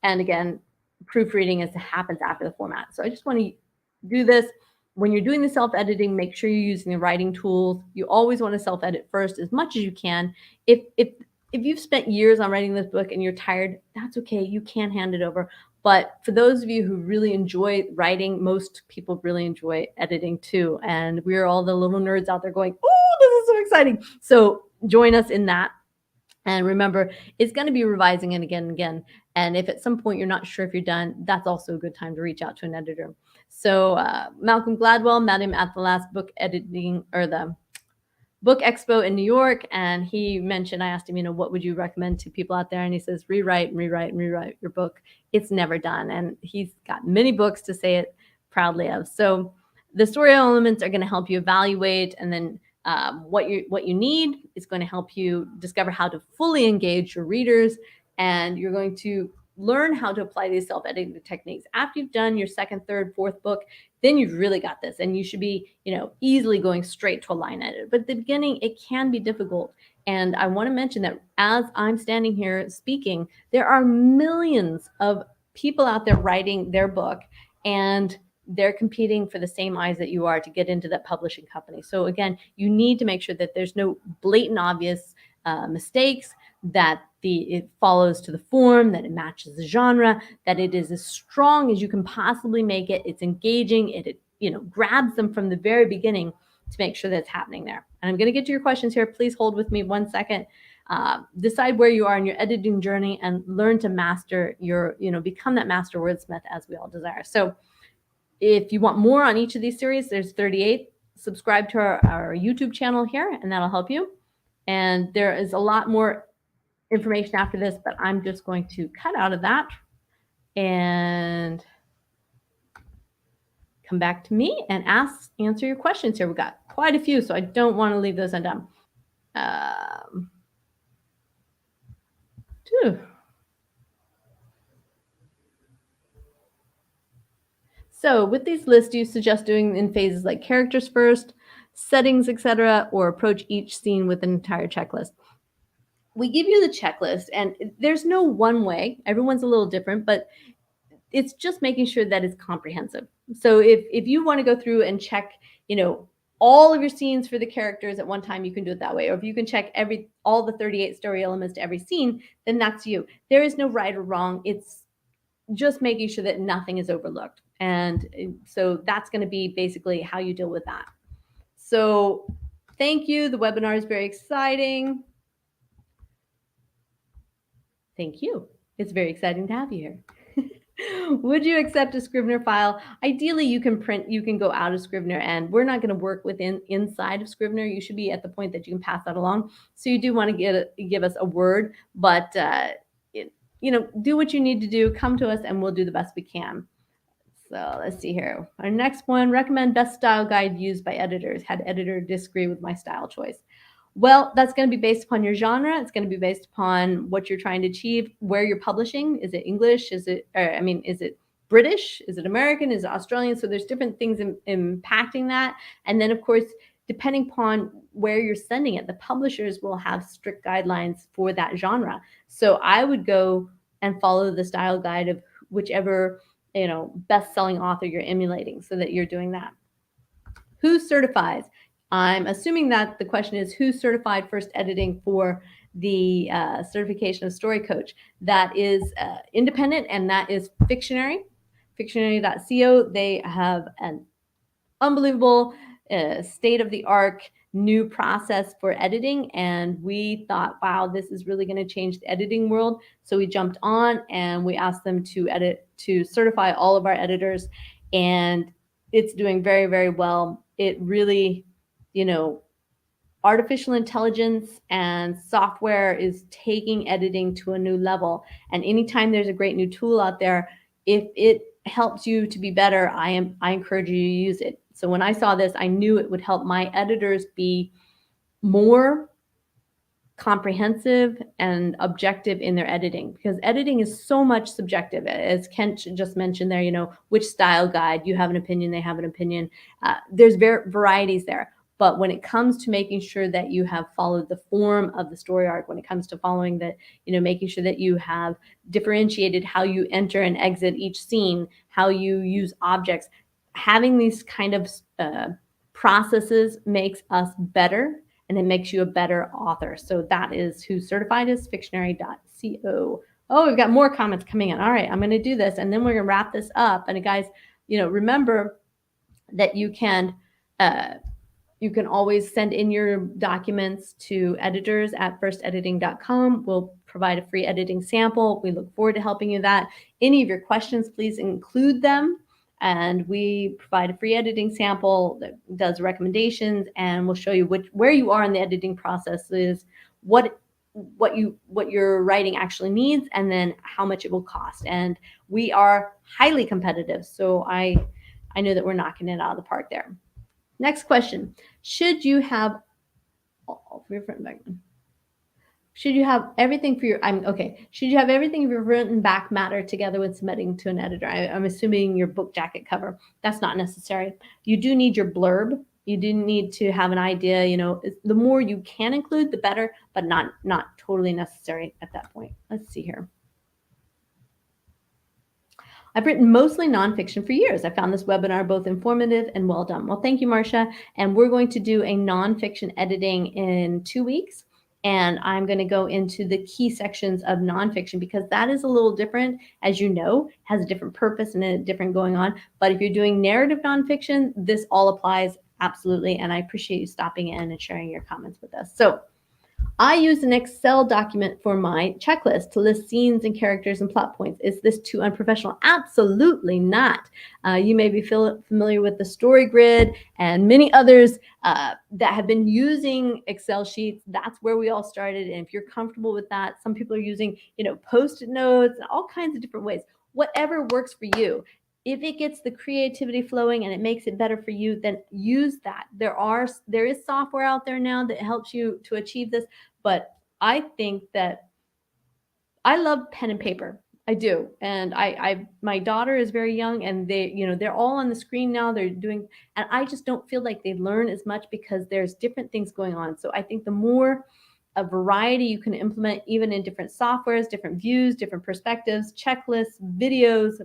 And again, proofreading happens after the format. So I just want to do this. When you're doing the self-editing, make sure you're using the writing tools. You always want to self-edit first as much as you can. If you've spent years on writing this book and you're tired, that's okay. You can hand it over. But for those of you who really enjoy writing, most people really enjoy editing too. And we're all the little nerds out there going, oh, this is so exciting. So join us in that. And remember, it's going to be revising it again and again. And if at some point you're not sure if you're done, that's also a good time to reach out to an editor. So Malcolm Gladwell met him at the last book editing or the Book Expo in New York, and he mentioned, I asked him, what would you recommend to people out there? And he says, rewrite your book. It's never done. And he's got many books to say it proudly of. So the story elements are going to help you evaluate, and then what you need is going to help you discover how to fully engage your readers, and you're going to learn how to apply these self-editing techniques. After you've done your second, third, fourth book, then you've really got this, and you should be, easily going straight to a line edit. But at the beginning, it can be difficult. And I want to mention that as I'm standing here speaking, there are millions of people out there writing their book, and they're competing for the same eyes that you are to get into that publishing company. So again, you need to make sure that there's no blatant, obvious mistakes, that it follows to the form, that it matches the genre, that it is as strong as you can possibly make it. It's engaging. It grabs them from the very beginning. to make sure that it's happening there. And I'm going to get to your questions here. Please hold with me 1 second. Decide where you are in your editing journey and learn to master your, become that master wordsmith as we all desire. So if you want more on each of these series, there's 38. Subscribe to our YouTube channel here, and that'll help you. And there is a lot more information after this, but I'm just going to cut out of that and come back to me and answer your questions here. We've got quite a few, so I don't want to leave those undone. So with these lists, do you suggest doing in phases like characters first, settings, etc., or approach each scene with an entire checklist? We give you the checklist, and there's no one way. Everyone's a little different, but it's just making sure that it's comprehensive. So if you want to go through and check, all of your scenes for the characters at one time, you can do it that way. Or if you can check all the 38 story elements to every scene, then that's you. There is no right or wrong. It's just making sure that nothing is overlooked. And so that's going to be basically how you deal with that. So thank you. The webinar is very exciting. Thank you. It's very exciting to have you here. Would you accept a Scrivener file? Ideally, you can go out of Scrivener, and we're not going to work inside of Scrivener. You should be at the point that you can pass that along. So you do want to give us a Word, but do what you need to do. Come to us, and we'll do the best we can. So let's see here. Our next one, recommend best style guide used by editors. Had editor disagree with my style choice? Well, that's going to be based upon your genre. It's going to be based upon what you're trying to achieve, where you're publishing. Is it English? Is it British? Is it American? Is it Australian? So there's different things impacting that. And then, of course, depending upon where you're sending it, the publishers will have strict guidelines for that genre. So I would go and follow the style guide of whichever best-selling author you're emulating, so that you're doing that. Who certifies? I'm assuming that the question is who certified first editing for the certification of story coach. That is independent, and that is Fictionary, fictionary.co. They have an unbelievable state-of-the-art new process for editing, and we thought, wow, this is really going to change the editing world. So we jumped on and we asked them to certify all of our editors, and it's doing very, very well. It really, artificial intelligence and software is taking editing to a new level. And anytime there's a great new tool out there, if it helps you to be better, I encourage you to use it. So when I saw this, I knew it would help my editors be more comprehensive and objective in their editing, because editing is so much subjective. As Kent just mentioned there, which style guide, you have an opinion, they have an opinion. There's varieties there. But when it comes to making sure that you have followed the form of the story arc, when it comes to following that, making sure that you have differentiated how you enter and exit each scene, how you use objects, having these kind of processes makes us better, and it makes you a better author. So that is who certified is, fictionary.co. Oh, we've got more comments coming in. All right, I'm going to do this, and then we're going to wrap this up. And guys, remember that you can always send in your documents to editors at firstediting.com. We'll provide a free editing sample. We look forward to helping you with that. Any of your questions, please include them. And we provide a free editing sample that does recommendations, and we'll show you where you are in the editing process, is what your writing actually needs, and then how much it will cost. And we are highly competitive, so I know that we're knocking it out of the park there. Next question: should you have all for your front and back? Should you have everything for your should you have everything of your front and back matter together when submitting to an editor? I'm assuming your book jacket cover. That's not necessary. You do need your blurb. You do need to have an idea. The more you can include, the better, but not totally necessary at that point. Let's see here. I've written mostly nonfiction for years. I found this webinar both informative and well done. Well, thank you, Marcia. And we're going to do a nonfiction editing in 2 weeks. And I'm going to go into the key sections of nonfiction, because that is a little different, as you know, has a different purpose and a different going on. But if you're doing narrative nonfiction, this all applies absolutely. And I appreciate you stopping in and sharing your comments with us. So I use an Excel document for my checklist to list scenes and characters and plot points. Is this too unprofessional? Absolutely not. You may be familiar with the story grid and many others that have been using Excel sheets. That's where we all started. And if you're comfortable with that, some people are using, Post-it notes and all kinds of different ways. Whatever works for you. If it gets the creativity flowing and it makes it better for you, then use that. There is software out there now that helps you to achieve this, but I think that I love pen and paper. I do. And my daughter is very young and they're all on the screen now. They're doing, and I just don't feel like they learn as much because there's different things going on. So I think the more a variety you can implement, even in different softwares, different views, different perspectives, checklists, videos,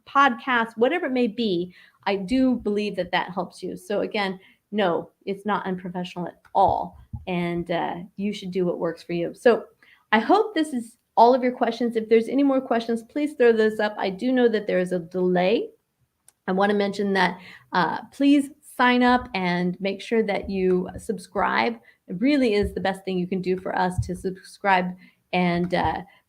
podcasts, whatever it may be, I do believe that that helps you. So again, no, it's not unprofessional at all. And you should do what works for you. So I hope this is all of your questions. If there's any more questions, please throw those up. I do know that there is a delay. I want to mention that please sign up and make sure that you subscribe. It really is the best thing you can do for us to subscribe and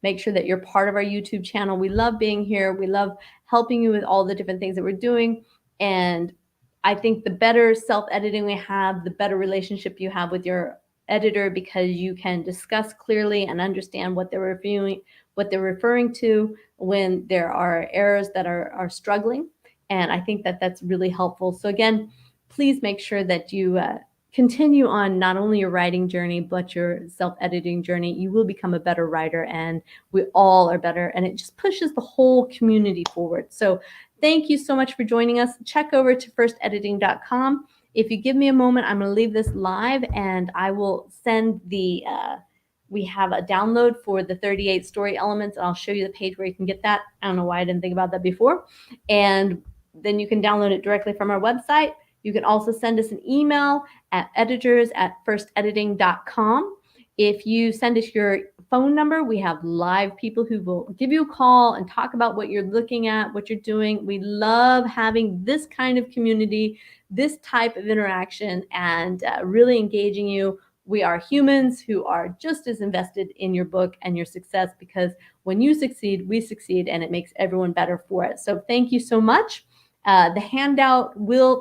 make sure that you're part of our YouTube channel. We love being here. We love helping you with all the different things that we're doing. And I think the better self-editing we have, the better relationship you have with your editor, because you can discuss clearly and understand what they're referring to when there are errors that are struggling. And I think that that's really helpful. So again, please make sure that you continue on not only your writing journey, but your self-editing journey. You will become a better writer, and we all are better. And it just pushes the whole community forward. So thank you so much for joining us. Check over to firstediting.com. If you give me a moment, I'm going to leave this live and I will send we have a download for the 38 story elements, and I'll show you the page where you can get that. I don't know why I didn't think about that before. And then you can download it directly from our website. You can also send us an email at editors@firstediting.com. If you send us your phone number, we have live people who will give you a call and talk about what you're looking at, what you're doing. We love having this kind of community, this type of interaction, and really engaging you. We are humans who are just as invested in your book and your success, because when you succeed, we succeed, and it makes everyone better for it. So thank you so much. The handout will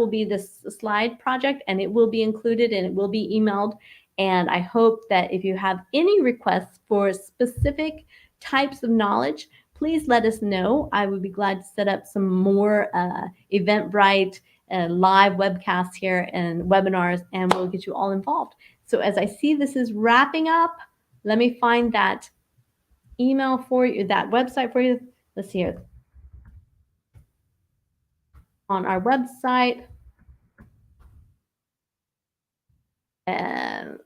be this slide project, and it will be included and it will be emailed. And I hope that if you have any requests for specific types of knowledge, please let us know. I would be glad to set up some more Eventbrite live webcasts here and webinars, and we'll get you all involved. So as I see this is wrapping up, let me find that email for you, that website for you. Let's see here. On our website, and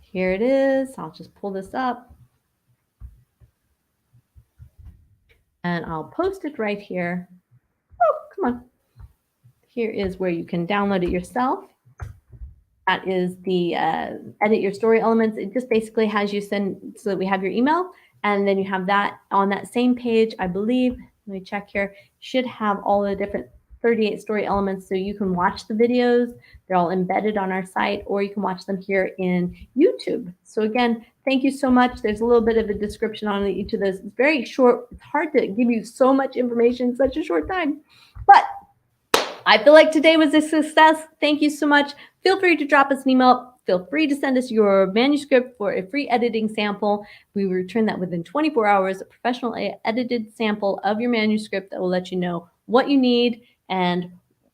here it is. I'll just pull this up and I'll post it right here. Oh, come on. Here is where you can download it yourself. That is the edit your story elements. It just basically has you send, so that we have your email, and then you have that on that same page, I believe. Let me check here. Should have all the different 38 story elements, so you can watch the videos. They're all embedded on our site, or you can watch them here in YouTube. So again, thank you so much. There's a little bit of a description on each of those. It's very short. It's hard to give you so much information in such a short time, but I feel like today was a success. Thank you so much. Feel free to drop us an email. Feel free to send us your manuscript for a free editing sample. We will return that within 24 hours, a professional edited sample of your manuscript that will let you know what you need and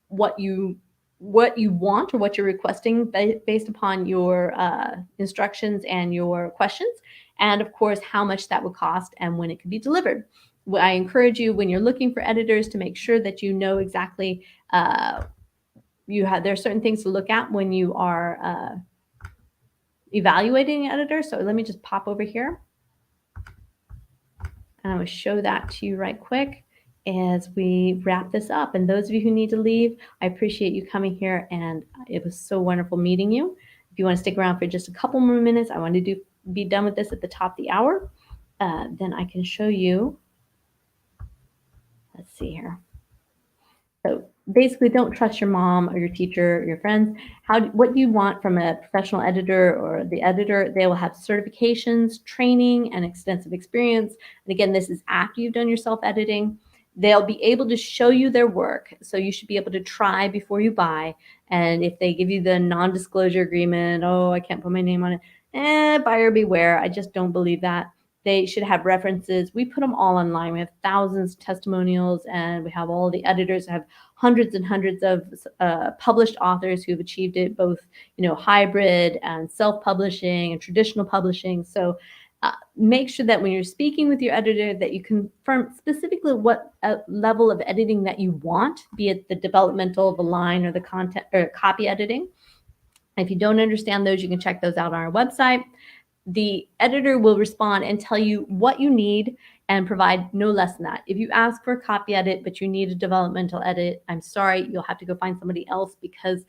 what you want, or what you're requesting based upon your instructions and your questions, and of course how much that would cost and when it could be delivered. I encourage you, when you're looking for editors, to make sure that you know exactly there are certain things to look at when you are evaluating an editor. So let me just pop over here and I will show that to you right quick as we wrap this up. And those of you who need to leave, I appreciate you coming here, and it was so wonderful meeting you. If you want to stick around for just a couple more minutes, I want to be done with this at the top of the hour. Then I can show you. Let's see here. So basically, don't trust your mom or your teacher or your friends. What do you want from a professional editor or the editor? They will have certifications, training, and extensive experience. And again, this is after you've done your self-editing. They'll be able to show you their work. So you should be able to try before you buy. And if they give you the non-disclosure agreement, oh, I can't put my name on it, buyer beware. I just don't believe that. They should have references. We put them all online. We have thousands of testimonials, and we have all the editors have hundreds and hundreds of published authors who have achieved it, both hybrid and self-publishing and traditional publishing. So make sure that when you're speaking with your editor that you confirm specifically what level of editing that you want, be it the developmental, the line, or the content or copy editing. If you don't understand those, you can check those out on our website. The editor will respond and tell you what you need and provide no less than that. If you ask for a copy edit, but you need a developmental edit, I'm sorry, you'll have to go find somebody else, because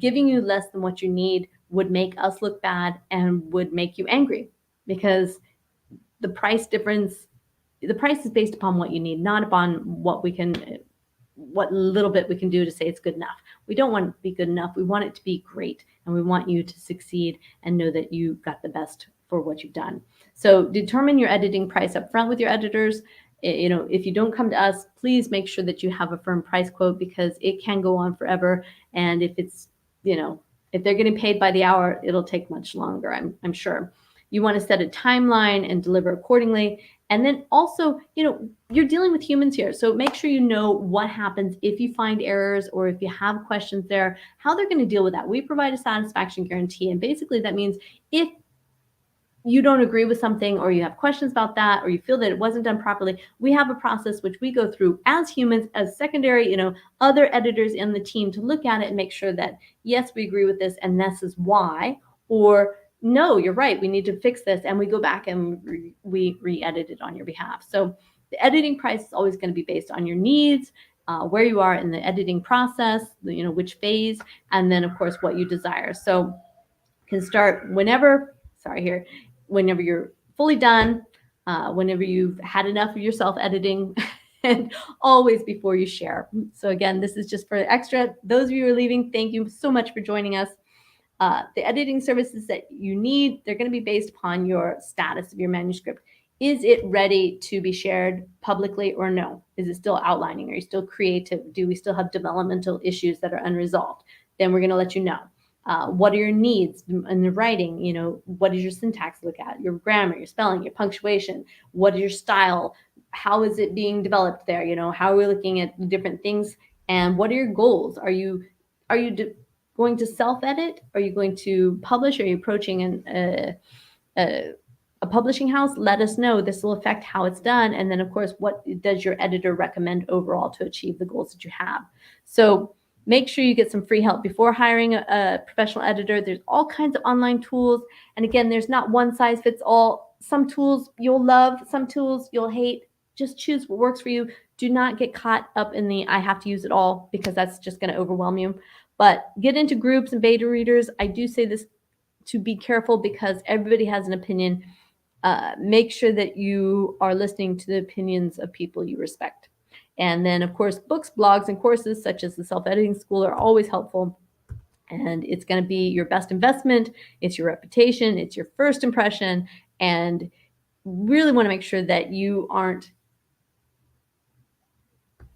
giving you less than what you need would make us look bad and would make you angry, because the price difference, the price is based upon what you need, not upon what little bit we can do to say it's good enough. We don't want it to be good enough. We want it to be great, and we want you to succeed and know that you got the best for what you've done. So determine your editing price up front with your editors. If you don't come to us, please make sure that you have a firm price quote, because it can go on forever. And if it's, if they're getting paid by the hour, it'll take much longer, I'm sure. You want to set a timeline and deliver accordingly. And then also, you're dealing with humans here. So make sure you know what happens if you find errors or if you have questions there, how they're going to deal with that. We provide a satisfaction guarantee. And basically that means if you don't agree with something, or you have questions about that, or you feel that it wasn't done properly, we have a process which we go through as humans, as secondary, other editors in the team, to look at it and make sure that, yes, we agree with this and this is why, or no, you're right, we need to fix this, and we go back and we re-edit it on your behalf. So the editing price is always going to be based on your needs, where you are in the editing process, which phase, and then of course what you desire. So you can start whenever you're fully done, whenever you've had enough of your self-editing, and always before you share. So again, this is just for extra. Those of you who are leaving, thank you so much for joining us. The editing services that you need, they're going to be based upon your status of your manuscript. Is it ready to be shared publicly or no? Is it still outlining? Are you still creative? Do we still have developmental issues that are unresolved? Then we're going to let you know. What are your needs in the writing? What does your syntax look at? Your grammar, your spelling, your punctuation. What is your style? How is it being developed there? How are we looking at different things? And what are your goals? Are you going to self-edit? Are you going to publish? Are you approaching a publishing house? Let us know. This will affect how it's done. And then, of course, what does your editor recommend overall to achieve the goals that you have? So make sure you get some free help before hiring a professional editor. There's all kinds of online tools. And again, there's not one size fits all. Some tools you'll love, some tools you'll hate. Just choose what works for you. Do not get caught up in the I have to use it all, because that's just going to overwhelm you. But get into groups and beta readers. I do say this to be careful, because everybody has an opinion. Make sure that you are listening to the opinions of people you respect. And then, of course, books, blogs, and courses such as the Self-Editing School are always helpful. And it's going to be your best investment. It's your reputation. It's your first impression. And really want to make sure that you aren't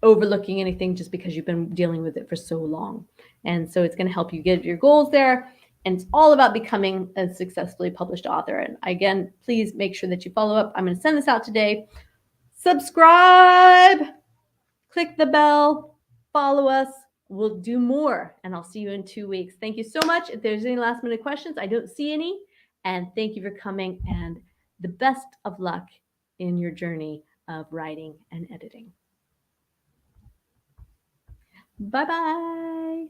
overlooking anything just because you've been dealing with it for so long. And so it's going to help you get your goals there. And it's all about becoming a successfully published author. And again, please make sure that you follow up. I'm going to send this out today. Subscribe, click the bell, follow us. We'll do more, and I'll see you in 2 weeks. Thank you so much. If there's any last minute questions, I don't see any. And thank you for coming, and the best of luck in your journey of writing and editing. Bye-bye.